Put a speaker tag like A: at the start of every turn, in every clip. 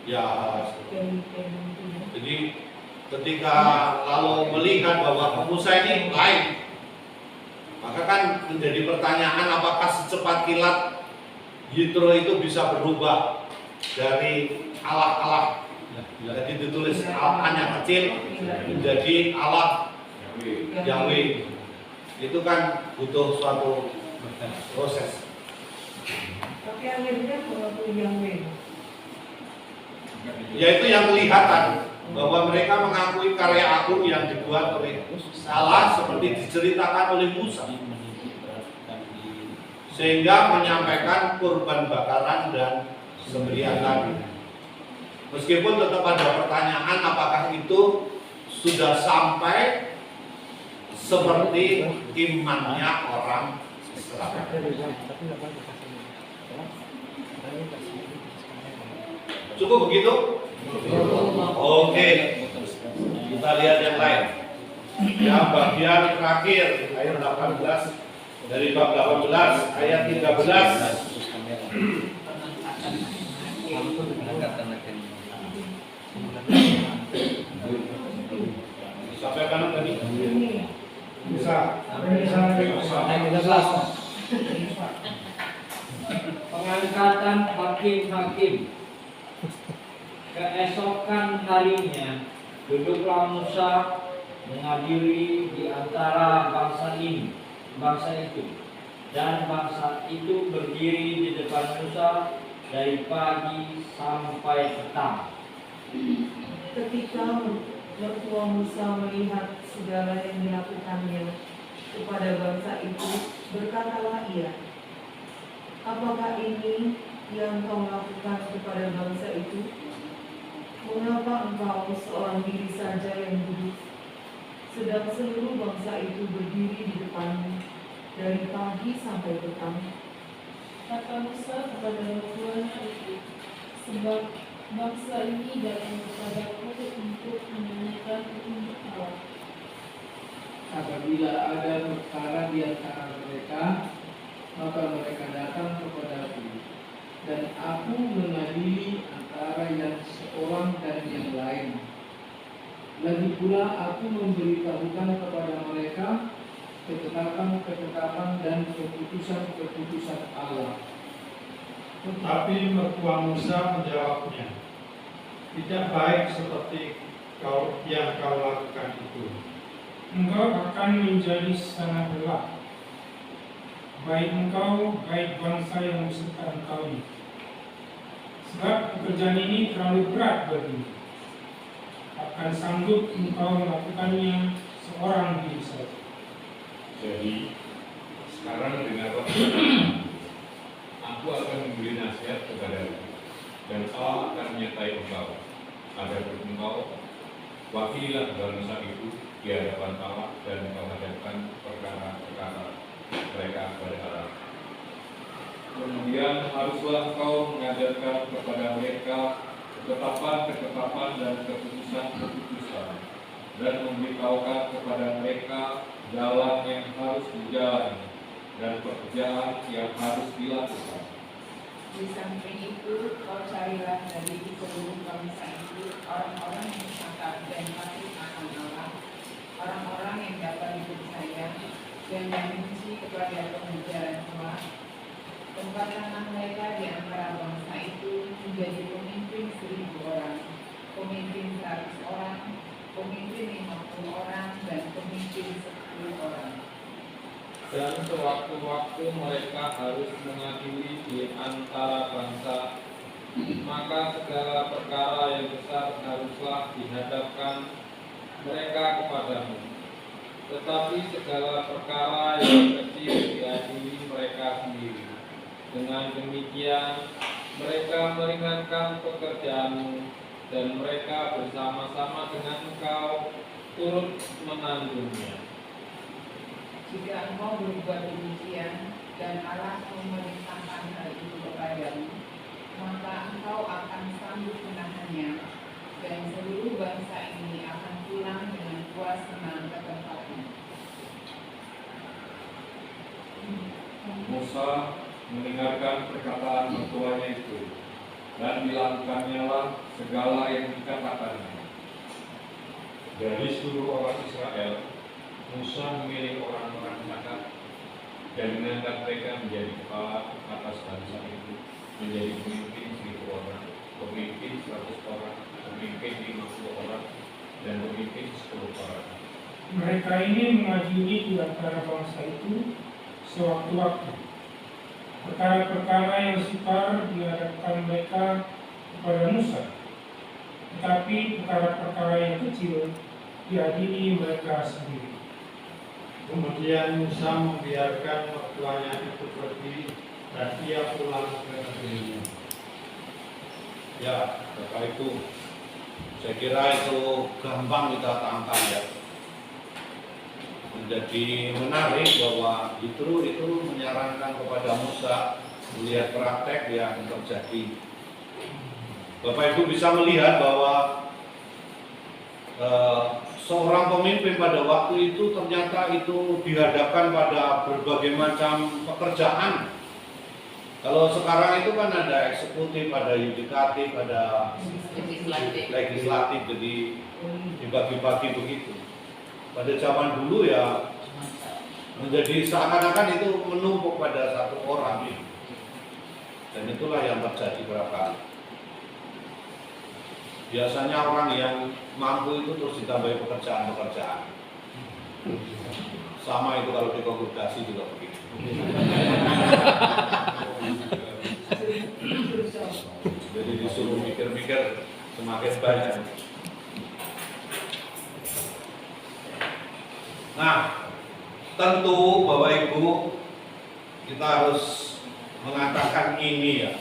A: Ya, jadi ketika lalu melihat bahwa Musa ini lain, maka kan menjadi pertanyaan apakah secepat kilat Yitro itu bisa berubah dari Allah-Allah, jadi ditulis A-nya kecil menjadi Allah Yahweh. Itu kan butuh suatu proses.
B: Tapi akhirnya mengaku Yahweh.
A: Yaitu yang kelihatan bahwa mereka mengakui karya agung yang dibuat oleh Allah seperti diceritakan oleh Musa, sehingga menyampaikan kurban bakaran dan sembelihan tadi. Meskipun tetap ada pertanyaan apakah itu sudah sampai seperti imannya orang Israel. Cukup begitu? Oke. Kita lihat yang lain. Yang bagian terakhir ayat 18 dari bab 18 ayat 13. Sampai kanan tadi? Bisa.
C: Pengangkatan hakim-hakim. Keesokan harinya, duduklah Musa mengadili di antara bangsa itu, dan bangsa itu berdiri di depan Musa dari pagi sampai petang.
B: Ketika mertua Musa melihat segala yang dilakukannya kepada bangsa itu, berkatalah ia, apakah ini yang kau lakukan kepada bangsa itu? Mengapa engkau seorang diri saja yang duduk, sedang seluruh bangsa itu berdiri di depanmu dari pagi sampai petang?
D: Kata Musa kepada mertuanya itu, sebab bangsa ini datang kepadaku untuk menanyakan petunjuk Allah.
C: Apabila ada perkara di antara mereka, maka mereka datang kepadaku, dan aku mengadili antara yang seorang dan yang lain. Lagi pula aku memberitahukan kepada mereka ketetapan-ketetapan dan keputusan-keputusan Allah.
E: Tetapi mertua Musa menjawabnya, tidak baik seperti yang kau lakukan itu. Engkau akan menjadi sangat lelah, baik engkau, baik bangsa yang beserta engkau ini. Sebab pekerjaan ini terlalu berat bagimu. Akan sanggup engkau melakukannya seorang diri saja.
F: Jadi, sekarang dengarlah. Aku akan memberi nasihat kepadamu, dan Allah akan menyertai engkau, agar engkau wakililah bangsa itu di hadapan Allah dan menghadapkan perkara-perkara mereka kepada Allah. Kemudian haruslah engkau mengajarkan kepada mereka ketetapan-ketetapan dan keputusan-keputusan, dan memberitahukan kepada mereka jalan yang harus dijalani dan pekerjaan yang harus dilakukan.
G: Di samping itu, kau carilah dari seluruh bangsa itu orang-orang yang cakap dan patuh akan Allah, orang-orang yang dapat dipercaya dan membenci kepada pengajaran Allah. Tempatkanlah mereka di antara bangsa itu menjadi pemimpin 1.000 orang, pemimpin 100 orang, pemimpin 50 orang, dan pemimpin 10 orang.
H: Dan sewaktu-waktu mereka harus mengadili di antara bangsa, maka segala perkara yang besar haruslah dihadapkan mereka kepadamu. Tetapi segala perkara yang kecil diadili mereka sendiri. Dengan demikian, mereka meringankan pekerjaanmu, dan mereka bersama-sama dengan engkau turut menanggungnya.
G: Jika engkau berbuat demikian dan Allah memerintahkan hal itu kepadamu, maka engkau akan sanggup menahannya, dan seluruh bangsa ini akan pulang dengan puas senang ke tempatnya.
F: Musa mendengarkan perkataan mertuanya itu, dan dilakukannya lah dalam segala yang dikatakannya. Dari seluruh orang Israel, Musa memilih orang-orang cakap dan mengangkat mereka menjadi kepala atas bangsa itu, menjadi pemimpin 1.000 orang, pemimpin 100 orang, pemimpin 50 orang, dan pemimpin 10 orang.
E: Mereka ini mengadili di antara bangsa itu sewaktu-waktu. Perkara-perkara yang sukar dihadapkan mereka kepada Musa, tetapi perkara-perkara yang kecil diadili mereka sendiri. Kemudian Musa membiarkan mertuanya itu pergi dan ia pulang ke negerinya.
A: Ya, Bapak Ibu, saya kira itu gampang kita tangkap ya. Menjadi menarik bahwa itu menyarankan kepada Musa melihat praktek yang terjadi. Bapak Ibu bisa melihat bahwa seorang pemimpin pada waktu itu ternyata itu dihadapkan pada berbagai macam pekerjaan. Kalau sekarang itu kan ada eksekutif, ada yudikatif, ada legislatif, jadi dibagi-bagi begitu. Pada zaman dulu ya menjadi seakan-akan itu menumpuk pada satu orang, dan itulah yang terjadi berapa kali. Biasanya orang yang mampu itu terus ditambahi pekerjaan-pekerjaan. Sama itu kalau di kongregasi juga begitu. Jadi disuruh mikir-mikir semakin banyak. Nah, tentu Bapak Ibu kita harus mengatakan ini ya.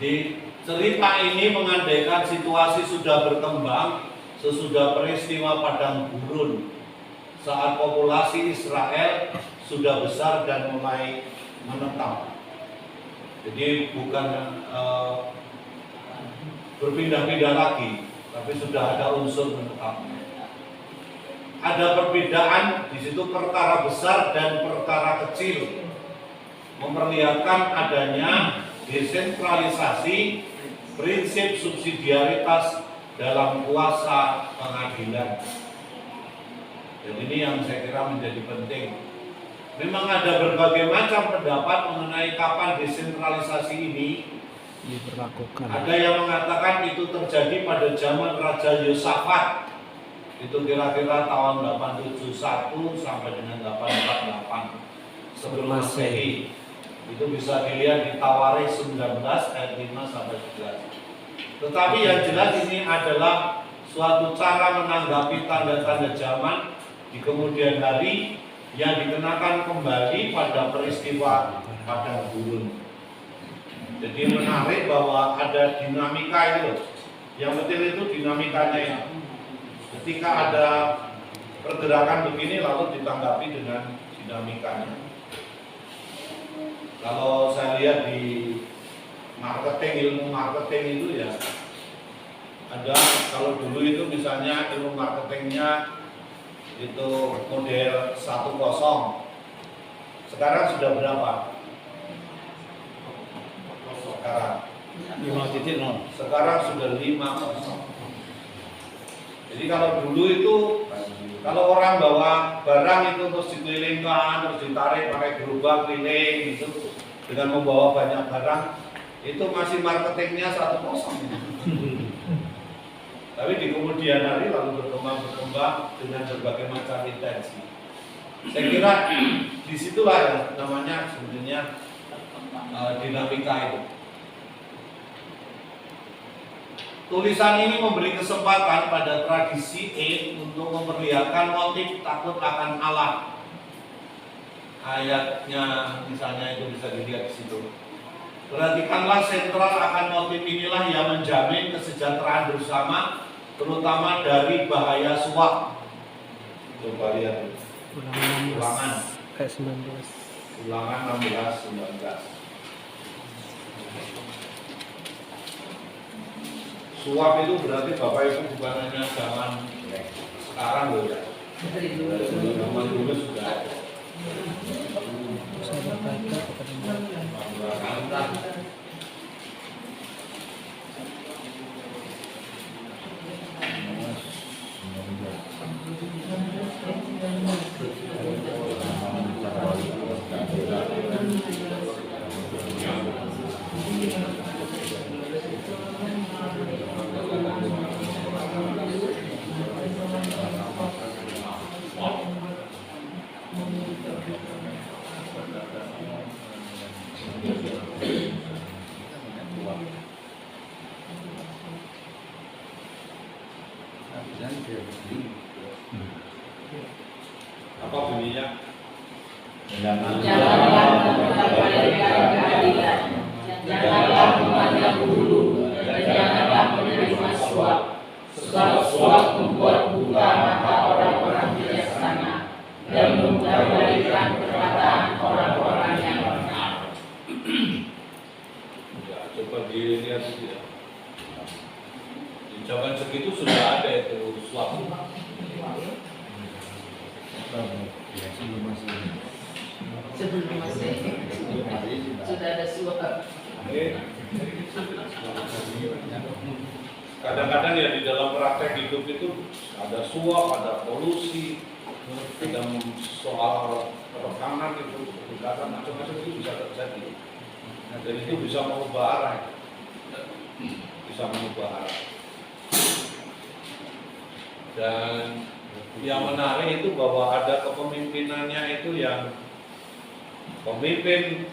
A: Di cerita ini mengandaikan situasi sudah berkembang sesudah peristiwa padang gurun, saat populasi Israel sudah besar dan mulai menetap. Jadi bukan berpindah-pindah lagi, tapi sudah ada unsur menetapnya. Ada perbedaan di situ perkara besar dan perkara kecil, memperlihatkan adanya desentralisasi prinsip subsidiaritas dalam kuasa pengadilan. Dan ini yang saya kira menjadi penting. Memang ada berbagai macam pendapat mengenai kapan desentralisasi ini
I: diberlakukan.
A: Ada yang mengatakan itu terjadi pada zaman Raja Yosafat. Itu kira-kira tahun 871 sampai dengan 848 sebelum Masehi. Itu bisa dilihat di Tawarikh 19 ayat 5 sampai 11. Tetapi yang jelas ini adalah suatu cara menanggapi tanda-tanda zaman di kemudian hari yang dikenakan kembali pada peristiwa padang gurun. Jadi menarik bahwa ada dinamika itu. Yang penting itu dinamikanya ini. Ketika ada pergerakan begini lalu ditanggapi dengan dinamikanya. Kalau saya lihat di marketing, ilmu marketing itu ya ada, kalau dulu itu misalnya ilmu marketingnya itu model 10. Sekarang sudah berapa? Sekarang sudah 5. Jadi kalau dulu itu kalau orang bawa barang itu terus dikelilingkan, terus ditarik pakai gerobak keliling itu dengan membawa banyak barang, itu masih marketingnya 1. Tapi di kemudian hari lalu berkembang dengan berbagai macam intensi. Saya kira disitulah yang namanya sebenarnya dinamika itu. Tulisan ini memberi kesempatan pada tradisi untuk memperlihatkan motif takut akan Allah. Ayatnya misalnya itu bisa dilihat di situ. Perhatikanlah, sentral akan motif inilah yang menjamin kesejahteraan bersama, terutama dari bahaya suap. Coba lihat. Ulangan. Ulangan 16-19. Suap itu berarti Bapak Ibu bukan hanya zaman sekarang loh ya. Zaman dulu sudah ada.
F: Apa bunyinya?
G: Janganlah memperbaiki keadilan, janganlah memandang bulu, dan janganlah menerima suap. Sebab suap membuat buta mata orang-orang bijaksana dan mengabaikan perkataan orang-orang yang benar.
A: Ya, coba dilihat ya. Di zaman segitu sudah ada itu suap.
G: Sebelum Masehi sudah ada suap.
A: Kadang-kadang ya di dalam praktek hidup itu ada suap, ada kolusi, ada soal rekanan itu, kedekatan macam-macam itu bisa terjadi. Dan itu bisa mengubah arah, Dan yang menarik itu bahwa ada kepemimpinannya itu yang pemimpin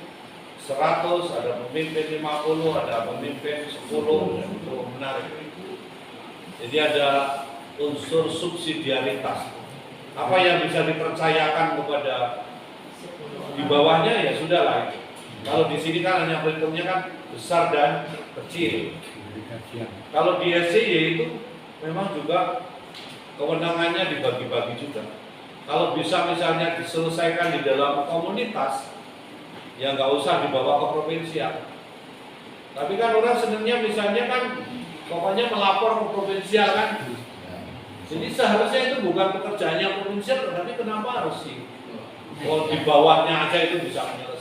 A: 100, ada pemimpin 50, ada pemimpin 10, itu menarik. Jadi ada unsur subsidiaritas. Apa yang bisa dipercayakan kepada di bawahnya ya sudahlah itu. Kalau di sini kan hanya perhitungnya kan besar dan kecil. Kalau di SCY itu memang juga kewenangannya dibagi-bagi juga. Kalau bisa misalnya diselesaikan di dalam komunitas, ya nggak usah dibawa ke provinsial. Tapi kan orang senangnya misalnya kan pokoknya melapor ke provinsial kan. Jadi seharusnya itu bukan pekerjaannya provinsial, tapi kenapa harus sih? Kalau di bawahnya aja itu bisa menyelesaikan.